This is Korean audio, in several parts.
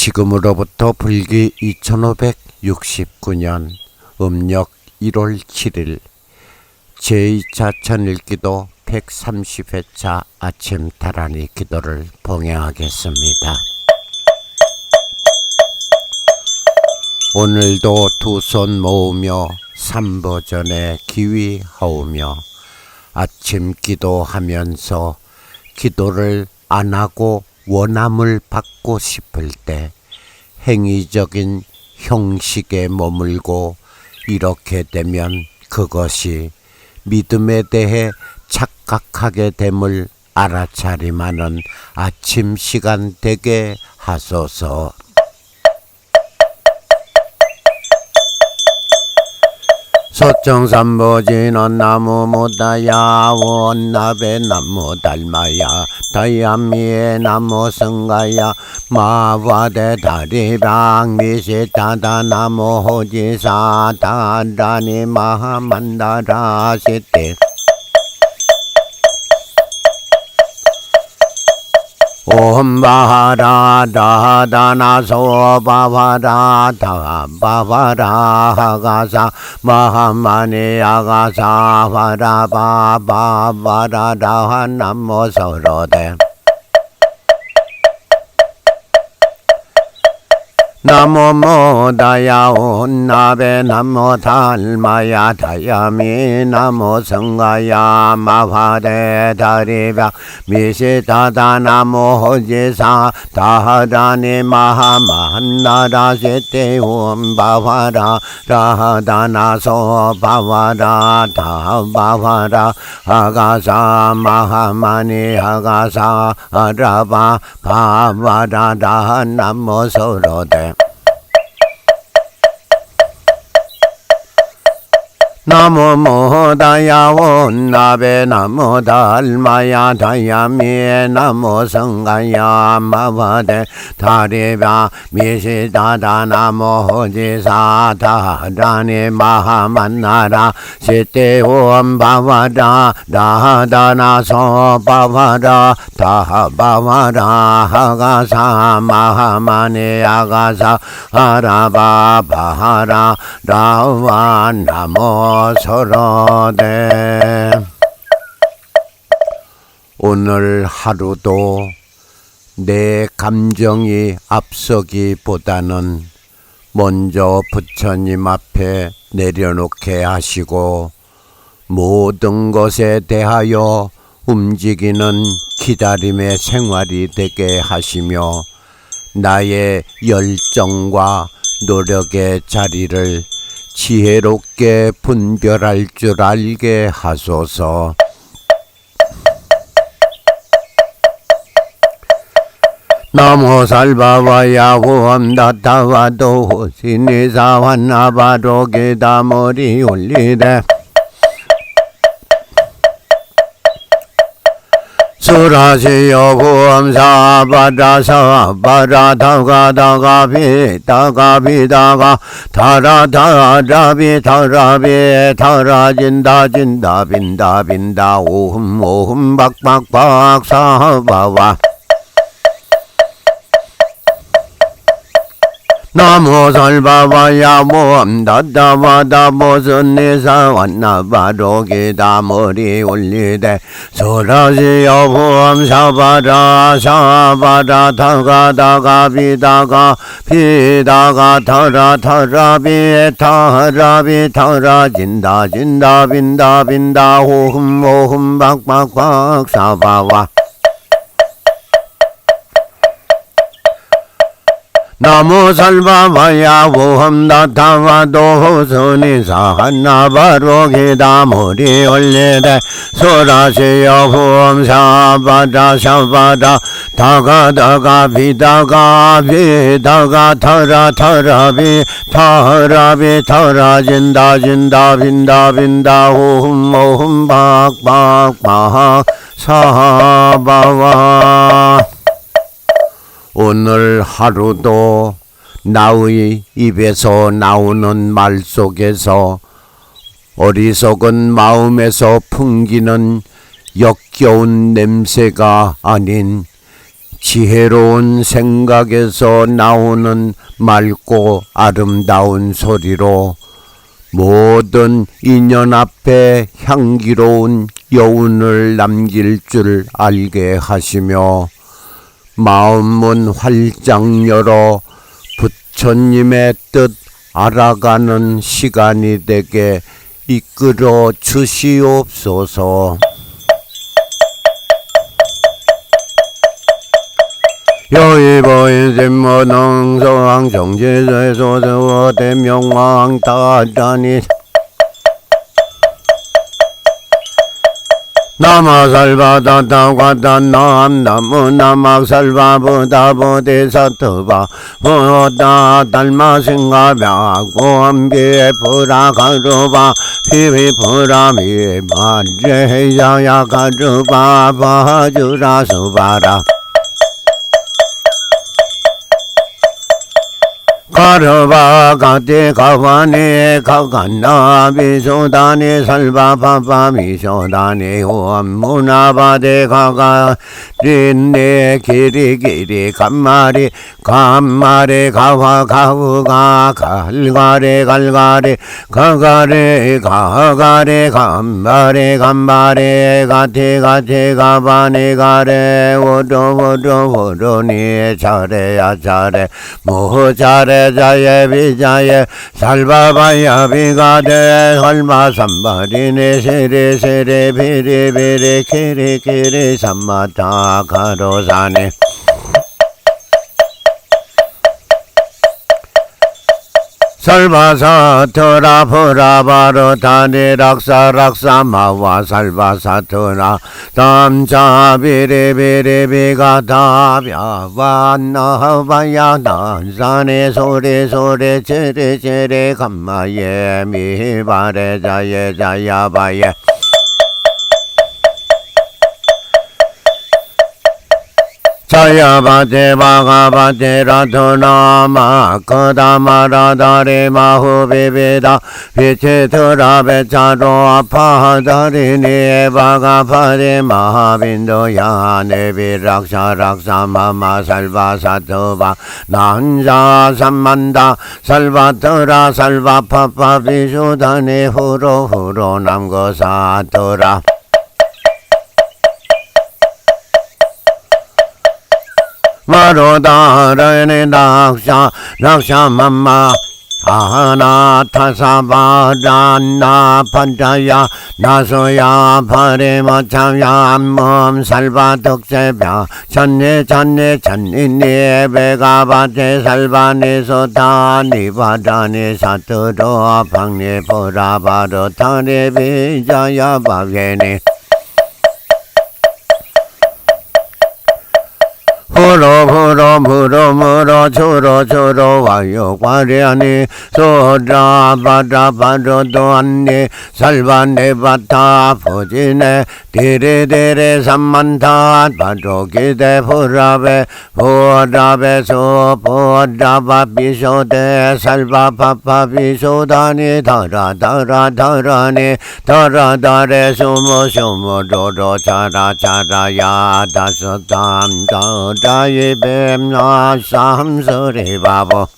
지금으로부터 불기 2569년 음력 1월 7일 제2차 천일기도 130회차 아침 다라니 기도를 봉행하겠습니다. 오늘도 두 손 모으며 삼보전에 기위하오며 아침 기도하면서 기도를 안 하고 원함을 받고 싶을 때 행위적인 형식에 머물고 이렇게 되면 그것이 믿음에 대해 착각하게 됨을 알아차림하는 아침 시간 되게 하소서. 소청삼보지는 나무 모다야 원나베 나무 달마야 다야미에 나무 성가야 마와데 다리방 미시타다 나무 호지사 다다니 마하만다라 시테 옴 바하라 다다나 소바바라 다바바라 하가사 마하마니 아가사 바라바바바라 다하나모 서로데 나모 모다야 온나베 나모 달마야 다야미 나모 성가야 마화데 다리벽 미시다다 나모 호지사 다하다니 마하만나라 시테움 바와라 라하다나소 바와라 다바와라 아가사 마하마니 아가사 아라바 바와라 다나모 서로데 나모 모다야 온나베 나모 달마야 다야미에 나모 성가야 마바데 다리바 미시다다 나모 호지사 다다니 마하만나라 시테온 바와라 다다나소 바와라 다바와라 하가사 마하마니 아가사 아라바 바하라 라와 나모 서로데 오늘 하루도 내 감정이 앞서기보다는 먼저 부처님 앞에 내려놓게 하시고 모든 것에 대하여 움직이는 기다림의 생활이 되게 하시며 나의 열정과 노력의 자리를 지혜롭게 분별할 줄 알게 하소서. 나모 살바와야 호암다타와도 호시니사완나바로게다 머리 올리되 수라시여 보암사바라사 바라다가다가 비다가 타라타라비 타라비 타라진다 진다 빈다 오흠 박박박 사바와 나모 살바와야 모암다다와다 보선니사 완나바로기다 머리 올리되 소라시여 보암사바라 사바라 타가다가 비다가 타라비 타라진다 빈다 오흠 박박박 사바와 나모 살바와야 오함다타와도 호선이사 한나바로기다 머리 올리되 소라시여 보암사바다 사바다 다가다가 비다가 타라비 타라진다 빈다 오흠 박박박 사바와 오늘 하루도 나의 입에서 나오는 말 속에서 어리석은 마음에서 풍기는 역겨운 냄새가 아닌 지혜로운 생각에서 나오는 맑고 아름다운 소리로 모든 인연 앞에 향기로운 여운을 남길 줄 알게 하시며 마음문 활짝 열어 부처님의 뜻 알아가는 시간이 되게 이끌어 주시옵소서. 여의보인심모능소왕 정지세소세워 대명왕 다자니 나마살바다다과다 남나무 나막살바부다부대사트바 보다 달마싱가벽고암비에 부라가르바 피비부라미 반제야야가르바 바주라수바라 가르바 가티 가바니 가간나 비소다니 살바바바 미소다니 호암무나바데 가가 린네 기리기리 간마리 간마리 가와 가우가 갈가리 갈가리 가가리 가가리 간마리 간마리 가티 가티 가바니 가레 오도오도오도니 잘해야 잘해 뭐 잘해 자예 비자예 살바바야 비가데 설마 삼바리네 세레 세레 비리 비리 키리 키리 삼마타 가로사네 살바사토라 포라바로 타니 락사락사 마와 살바사토라 담자 비리비리비가 다벼와나바야 난산에 소리소리 지리지리 감마예 미바레 자예 자야바예 자야바테 바가바테 라토나마 거다마라다리 마후비비다 비치토라 베차로 아파다리니 바가파리 마하빈도야 네비락샤락사 마마살바사토바 난자 삼만다 살바토라 살바파파 비수다니 후로후로 남고사토라 마로다라네 락샤 락샤맘마 아나타사바란나 판자야 나소야 파레마참야 암몸 살바덕세벼 찬네 찬네 찬니네 베가바테 살바네 소타 니바다네 사토로 방네 보라바로 타네 비자야 바게네 무로 초로 와요 과리아니 소라 바다 바로도 안니 살바네 바타 포지네 디레데레 삼만타 바로기데 포라베 포라베소 포라바 비소데 살바파파 비소다니 다라다라다라니 다라다레 소모 도로 차라차라야 다소담 다ye bem na sam sore babo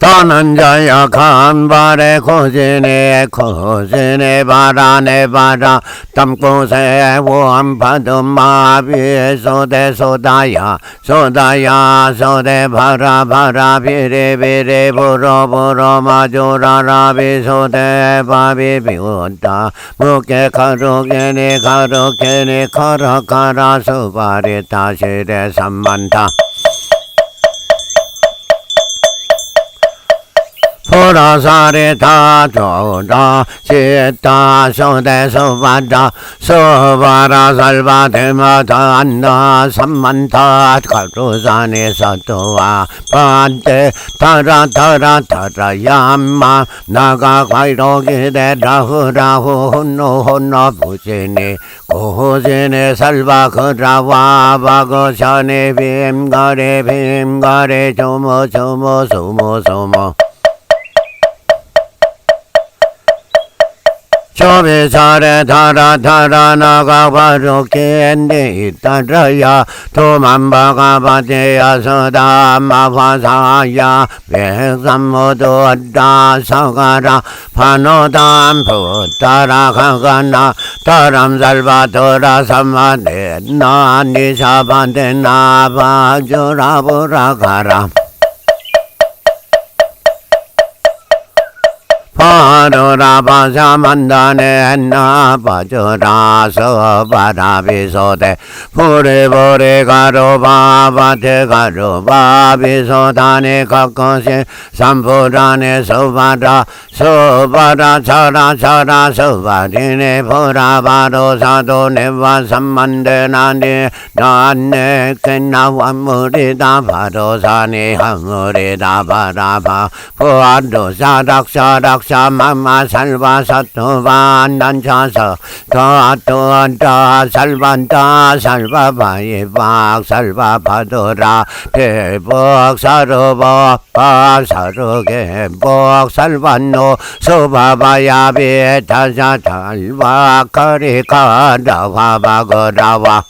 타난자야 간발에 고제네 바라네 바라 담고세 원파도 마비에 소대 소다야 소대 바라 비레 보로 마조라라 비소대 바비 비온다 무게 가로게네 가라 수바리 다시레 삼만타 포라사리 타조라 시타 소대 소바다 소바라 살바 데마다 안나 삼만타 가로사니 사토와 반테 타라 야마 나가 과이로기데 라후라후 혼노 부지니 고지니 살바 거라와 바고샤니 빔가리 조모 조비살에 달아 나가 바로 겐디 따라야 도만바가 바대야 서다 마화사야 백삼 모두 다 서가라 파노담부 따라가가나 다람살바 도라삼마네 나니 사반데 나바주라 보라가라 파르라 바사만다네 나바주라 서바라비소데 부레부레 가로바 바테 가로바 비소다네 가까시 삼부라네 서바라 차라 서바리네 보라바로 사도네 와삼만데 나네 켄나완무리다 바로사네 항무리다 바라바 보아도 사락사락 마마 살바 사토바 난차서 도다 살반다 살바바이박 살바바도라 대복 사르바 사르게 복 살반노 소바바야비 타자 살바 카리카 다바바거라와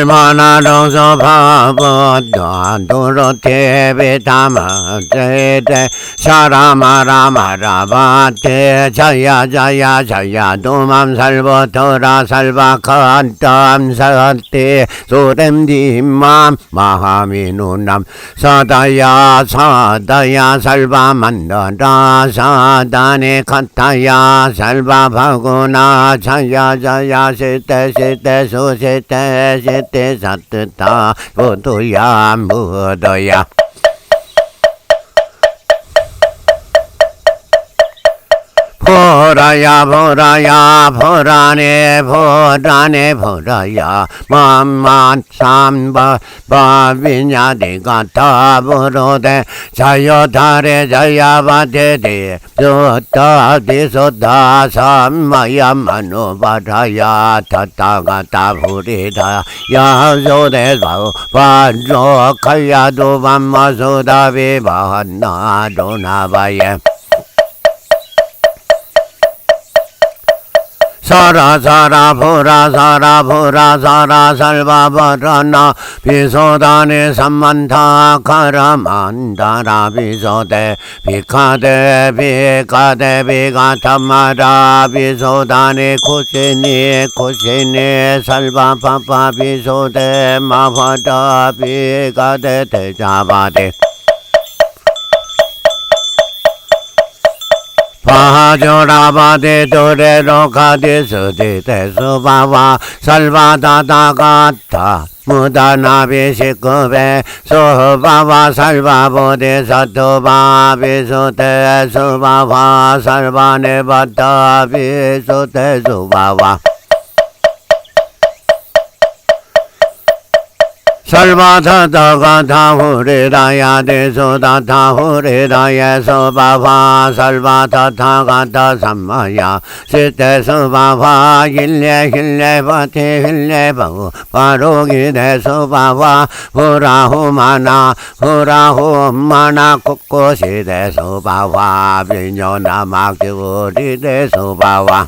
마나동서 바보다 도로테베타마 제데 사라마라마라바테 자야 도맘살보토라 살바칸땀사테 소렘디맘 마하미누남 사다야 살바만다라 사다네 카타야 살바바구나 자야 세테 소세테 세테 사트타 보도야 무도야 보라야 만만 삼바 바비냐 대가 타보로데 자여다레 자야바데데 소다 디소다 삼마야 마노바라야 타타가타 부리다 야소데 바조 카야도 밤마소다 비바나 도나바예 사라 보라 살바바라나 비소다네 삼만타 가라만다라 비소데 비카데 비가타마라 비소다네 코시니 살바파파 비소데 마파다 비가데 대자바데 바조라바데 도레로 가데스데 대수바와 살바다다가타 무다나비시쿠베 소바와 살바보데 사토바 비소테 수바와 살바네바타 비소테 수바와 살바타다가 타후리다야 데소다 타후리다야 소바화 살바타타가 타삼마야 시테 소바화 힐레 바티 힐레 바우 바로기 데소바화 후라후마나 코코시 데소바화 비뇨나 막지우리 데소바화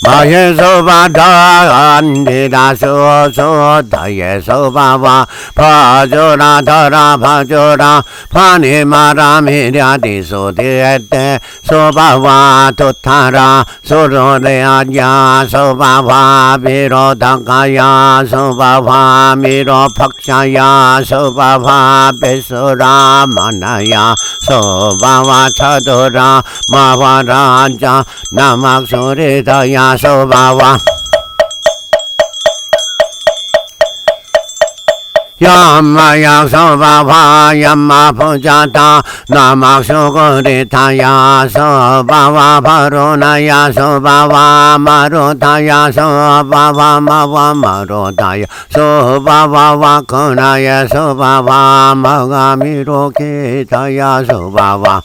마예소바다 안디다 소소다예소바와 파조라 더라 파조라 파니마라미랴디소디에테 소바와 토타라 소로레아야 소바와 비로다가야 소바와 미로팍샤야 소바와 베소라 마나야 소바와 차도라 마와라자 나막소리다야 소바와 야마야 소바와 야마포자타 나막소거리타야 소바와 바로나야 소바와 마로타야 소바와 마와 마로타야 소바와 와코나야 소바와 마가미로키타야 소바와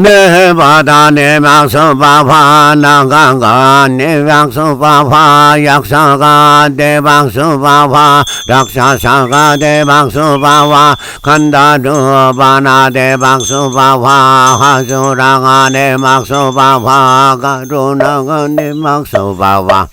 내 바다 내 박수바바 나가가 내 박수바바 약사가 내 박수바바 락사사가 내 박수바바 간다르바나 내 박수바바 화수랑아 내 박수바바 가루나가 내 박수바바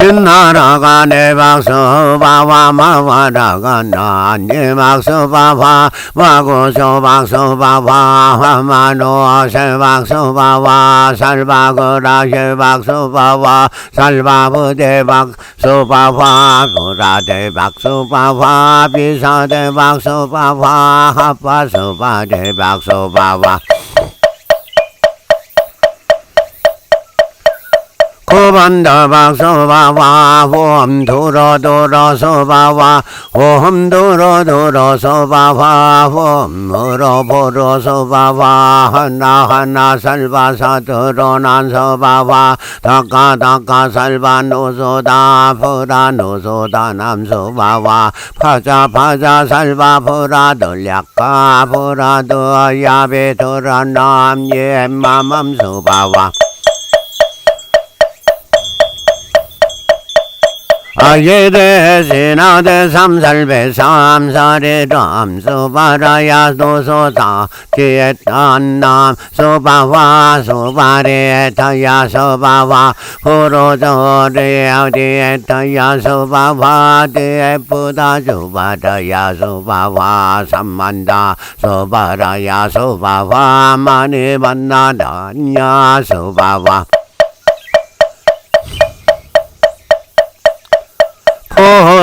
나라가 내 박수바바 마와라가 나네 박수바바 마고소 박수바바 화마노 세 박수바바 살바그라 세 박수바바 살바부대 박수바바 구라대 박수바바 비사대 박수바바 합바수바대 박수바바 고반다 박수바바 홈 도로 소바바 홈 도로 소바바 홈으로 보로 소바바 하나 살바사 드러난 소바바 닦아 살바 노소다 보라 노소다 남소바바 파자 살바 보라 들약가 보라 더 야베 도라 남예 맘맘 소바바 아예대 세나대 삼살배 삼살의 ram수바라야 도소다 제탄남 소바와 소바레 타야 소바와 호로조레 데타야 소바와 데부다 소바다야 소바와 삼만다 소바라야 소바와 마네 만나다냐 소바와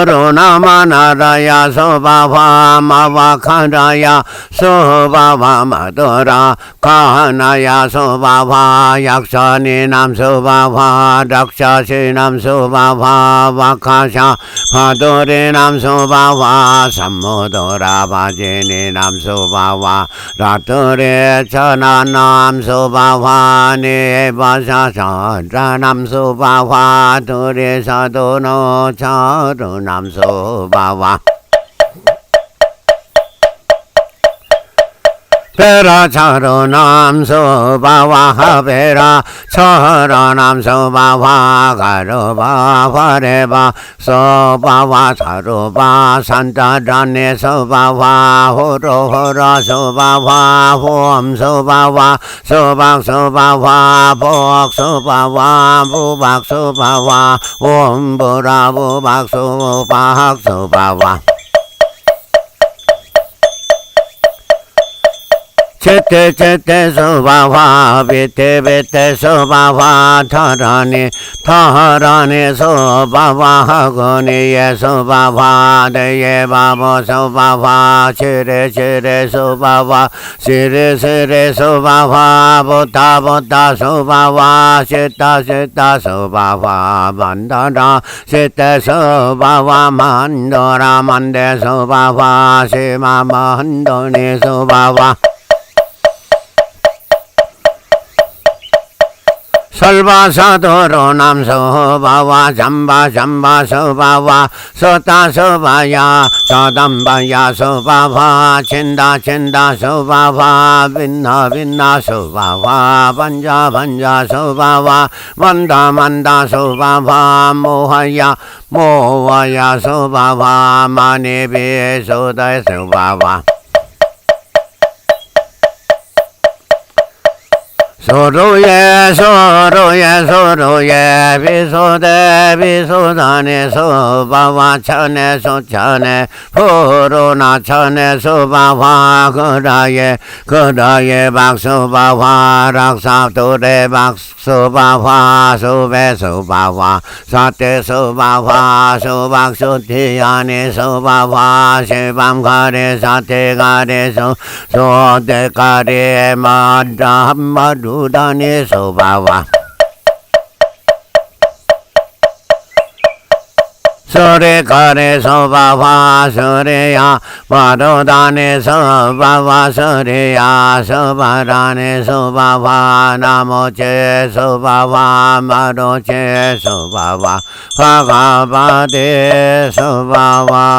코로나마나라야 소바바 마바카라야 소바바 마더라 가나야 소바바 약사니 남소바바 락샤시 남소바바 와카샤 파도리 남소바바 삼모도라 바지니 남소바바 라토리 천하 남소바바 니바샤샤 남소바바 도리 사도노 차 남소바와 베라 차로 남소바와 하베라 차라 남소바와 가로바 화레바 소바와 차로바 산타라네 소바와 호로호라 소바와 홈소바와 소박소바와 복소바와 부박소바와 홈보라 부박소박소바와 제때 소바와 베테 소바와 타라니 소바와 하고니에 소바와 데예 바보 소바와 시레 소바와 시레 소바와 보타 소바와 시타 소바와 만다라 시타 소바와 만도라 만데 소바와 시마 만도니 소바와 설바사도로 남소바와 잠바 소바와 소타 소바야 소담바야 소바와 첸다 소바와 빈나 소바와 반자 소바와 만다 소바와 모와야 소바와 마니비 소다 소바와 소로예 비소다네 소바와 천에 소천에 포로나 천에 소바와 그라예 박소바와 락사도레 박소바와 소베 소바와 사테 소바와 소박소티안에 소바와 세밤가레 사테가레 소대가레 마담마루 다니 소바와 소레가레 소바와 소레야 바로다네 소바와 소레야 소바라네 소바와 나모체 소바와 마로체 소바와 화가바데 소바와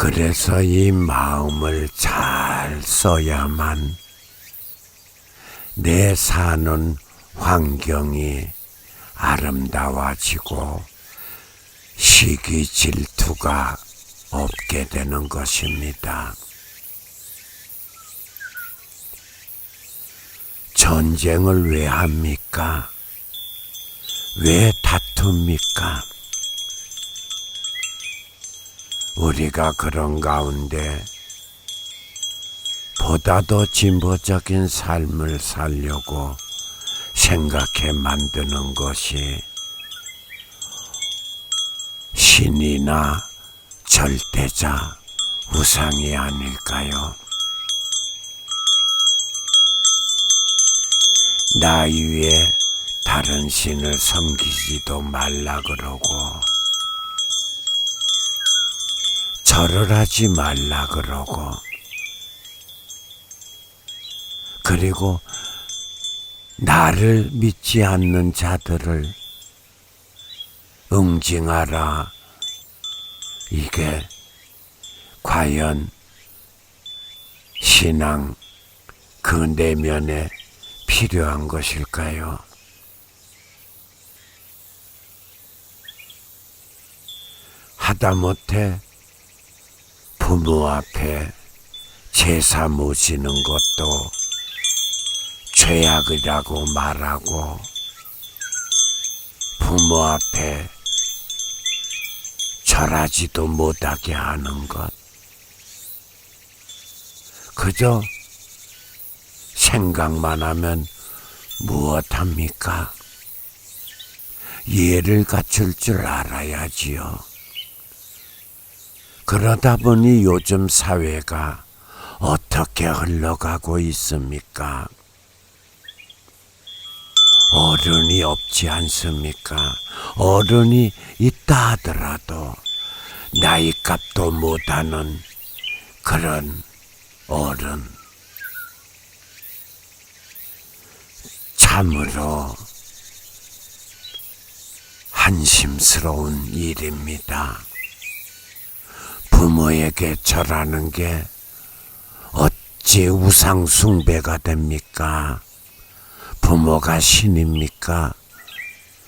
그래서 이 마음을 잘 써야만 내 사는 환경이 아름다워지고 시기 질투가 없게 되는 것입니다. 전쟁을 왜 합니까? 왜 다툽니까? 우리가 그런 가운데 보다 더 진보적인 삶을 살려고 생각해 만드는 것이 신이나 절대자, 우상이 아닐까요? 나 위에 다른 신을 섬기지도 말라 그러고 절을 하지 말라 그러고 그리고 나를 믿지 않는 자들을 응징하라. 이게 과연 신앙 그 내면에 필요한 것일까요? 하다못해 부모 앞에 제사 모시는 것도 죄악이라고 말하고 부모 앞에 절하지도 못하게 하는 것, 그저 생각만 하면 무엇합니까? 예를 갖출 줄 알아야지요. 그러다 보니 요즘 사회가 어떻게 흘러가고 있습니까? 어른이 없지 않습니까? 어른이 있다 하더라도 나이값도 못하는 그런 어른. 참으로 한심스러운 일입니다. 부모에게 절하는 게 어찌 우상 숭배가 됩니까? 부모가 신입니까?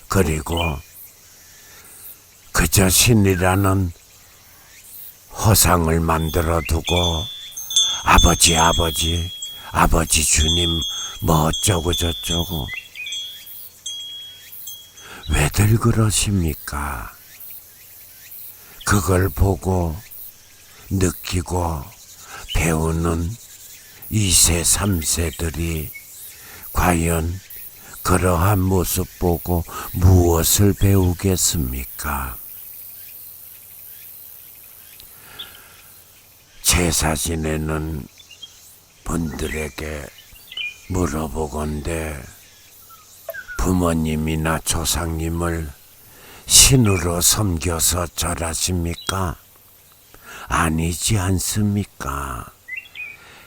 그리고 그저 신이라는 허상을 만들어 두고 아버지 주님 뭐 어쩌고 저쩌고 왜들 그러십니까? 그걸 보고 느끼고 배우는 2세, 3세들이 과연 그러한 모습 보고 무엇을 배우겠습니까? 제사 지내는 분들에게 물어보건대 부모님이나 조상님을 신으로 섬겨서 절하십니까? 아니지 않습니까?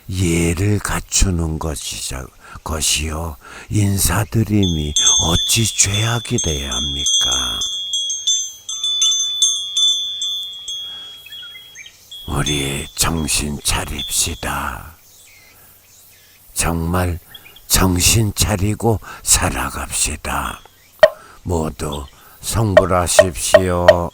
예를 갖추는 것이요 인사드림이 어찌 죄악이 되어야 합니까? 우리 정신 차립시다. 정말 정신 차리고 살아갑시다. 모두 성불하십시오.